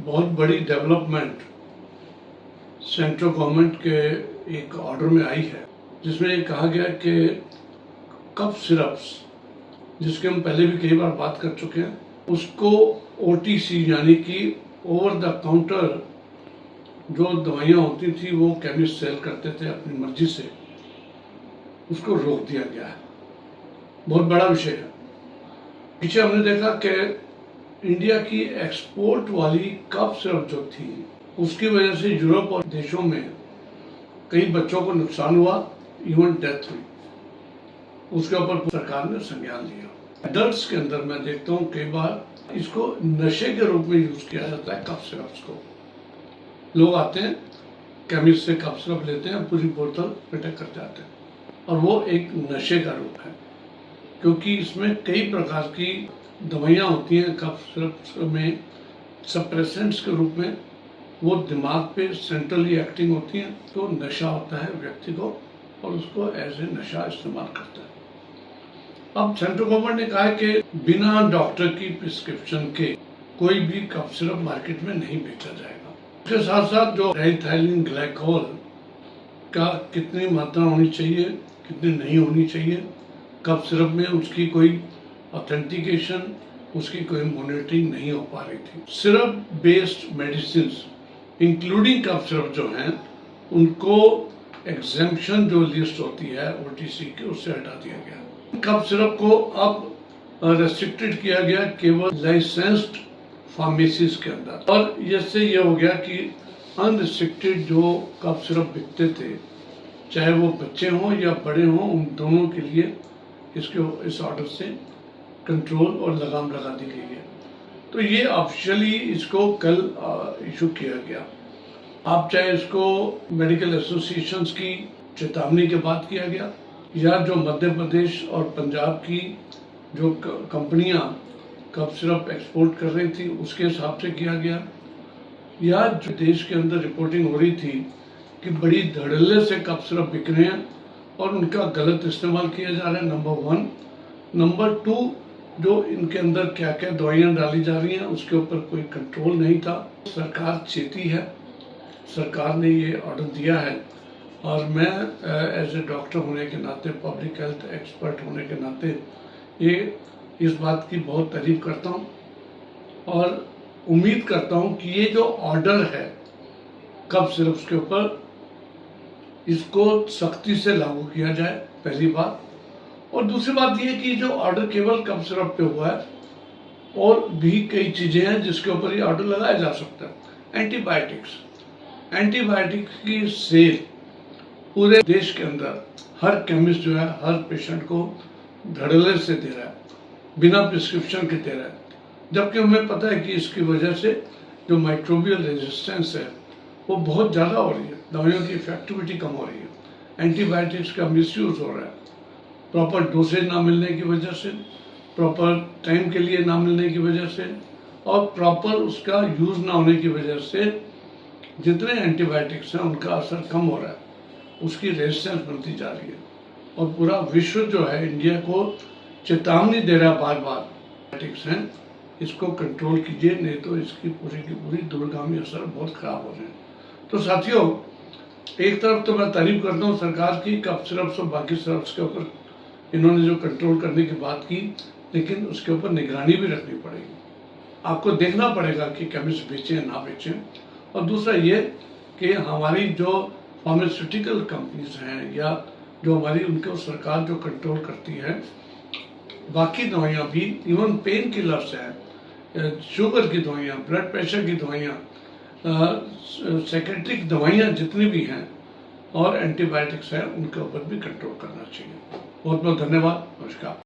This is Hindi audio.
बहुत बड़ी डेवलपमेंट सेंट्रल गवर्नमेंट के एक ऑर्डर में आई है, जिसमें ये कहा गया कि कफ सिरप्स, जिसके हम पहले भी कई बार बात कर चुके हैं, उसको ओटीसी यानी कि ओवर द काउंटर जो दवाइयाँ होती थी वो केमिस्ट सेल करते थे अपनी मर्जी से, उसको रोक दिया गया है। बहुत बड़ा विषय है। पीछे हमने देखा कि इंडिया की एक्सपोर्ट वाली कफ सिरप जो थी, उसकी वजह से यूरोप और देशों में कई बच्चों को नुकसान हुआ, इवन डेथ हुई। उसके ऊपर सरकार ने संज्ञान लिया। एडल्ट्स के अंदर मैं देखता हूँ कई बार इसको नशे के रूप में यूज किया जाता है। कफ सिरप्स को लोग आते हैं, केमिस्ट से कफ सिरप लेते हैं, पूरी बोतल पेटक कर जाते हैं, और वो एक नशे का रूप है, क्योंकि इसमें कई प्रकार की दवाइयाँ होती हैं। कफ सिरप में सप्रेसेंट्स के रूप में वो दिमाग पे सेंट्रली एक्टिंग होती हैं, तो नशा होता है व्यक्ति को और उसको एज ए नशा इस्तेमाल करता है। अब सेंट्रल गवर्नमेंट ने कहा है कि बिना डॉक्टर की प्रिस्क्रिप्शन के कोई भी कफ सिरप मार्केट में नहीं बेचा जाएगा। उसके साथ साथ जो डाइथाइलिन ग्लाइकोल का कितनी मात्रा होनी चाहिए, कितनी नहीं होनी चाहिए कफ सिरप में, उसकी कोई ऑथेंटिकेशन, उसकी कोई मॉनिटरिंग नहीं हो पा रही थी। Syrup based medicine including cough syrup जो हैं, उनको एग्जेम्पशन जो लिस्ट होती है ओटीसी की, उससे हटा दिया गया। कफ सिरप को अब रेस्ट्रिक्टेड किया गया केवल लाइसेंस्ड फार्मेसीज के अंदर, और इससे ये हो गया कि अनरिस्ट्रिक्टेड जो कफ सिरप बिकते थे, चाहे वो बच्चे हों या बड़े हों, उन दोनों के लिए इस ऑर्डर से कंट्रोल और लगाम लगा दी गई है। तो ये ऑफिशियली इसको कल इशू किया गया। आप चाहे इसको मेडिकल एसोसिएशंस की चेतावनी के बाद किया गया, या जो मध्य प्रदेश और पंजाब की जो कंपनियां कफ सिरप एक्सपोर्ट कर रही थी उसके हिसाब से किया गया, या जो देश के अंदर रिपोर्टिंग हो रही थी कि बड़ी धड़ल्ले से कफ सिरप बिक रहे हैं और उनका गलत इस्तेमाल किया जा रहा है, नंबर 1। नंबर 2, जो इनके अंदर क्या क्या दवाइयाँ डाली जा रही हैं उसके ऊपर कोई कंट्रोल नहीं था। सरकार चेती है, सरकार ने ये ऑर्डर दिया है, और मैं एज ए डॉक्टर होने के नाते, पब्लिक हेल्थ एक्सपर्ट होने के नाते ये इस बात की बहुत तारीफ करता हूँ, और उम्मीद करता हूँ कि ये जो ऑर्डर है कफ सिरप्स के ऊपर, इसको सख्ती से लागू किया जाए, पहली बात। और दूसरी बात यह कि जो ऑर्डर केवल कफ सिरप पे हुआ है, और भी कई चीजें हैं जिसके ऊपर ये ऑर्डर लगाया जा सकता है। एंटीबायोटिक्स की सेल पूरे देश के अंदर हर केमिस्ट जो है हर पेशेंट को धड़ल्ले से दे रहा है, बिना प्रिस्क्रिप्शन के दे रहा है, जबकि हमें पता है कि इसकी वजह से जो माइक्रोबियल रेजिस्टेंस है वो बहुत ज़्यादा हो रही है, दवाइयों की इफेक्टिविटी कम हो रही है, एंटीबायोटिक्स का मिसयूज हो रहा है, प्रॉपर डोसेज ना मिलने की वजह से, प्रॉपर टाइम के लिए ना मिलने की वजह से, और प्रॉपर उसका यूज़ ना होने की वजह से जितने एंटीबायोटिक्स हैं उनका असर कम हो रहा है, उसकी रेजिस्टेंस बनती जा रही है, और पूरा विश्व जो है इंडिया को चेतावनी दे रहा है बार बार, एंटीबायोटिक्स हैं, इसको कंट्रोल कीजिए, नहीं तो इसकी पूरी की पूरी दूरगामी असर बहुत खराब हो रहे हैं। तो साथियों, एक तरफ तो मैं तारीफ करता हूँ सरकार की कफ सिरप्स और बाकी सिरप्स के ऊपर इन्होंने जो कंट्रोल करने की बात की, लेकिन उसके ऊपर निगरानी भी रखनी पड़ेगी। आपको देखना पड़ेगा कि केमिस्ट बेचें या ना बेचें। और दूसरा ये कि हमारी जो फार्मास्यूटिकल कंपनीज हैं, या जो हमारी उनको सरकार जो कंट्रोल करती है, बाकी दवाइयाँ भी, इवन पेन किलर्स हैं, शुगर की दवाइयाँ, ब्लड प्रेशर की दवाइयाँ, साइकेट्रिक दवाइयाँ जितनी भी हैं और एंटीबायोटिक्स हैं, उनके ऊपर भी कंट्रोल करना चाहिए। बहुत बहुत धन्यवाद। नमस्कार।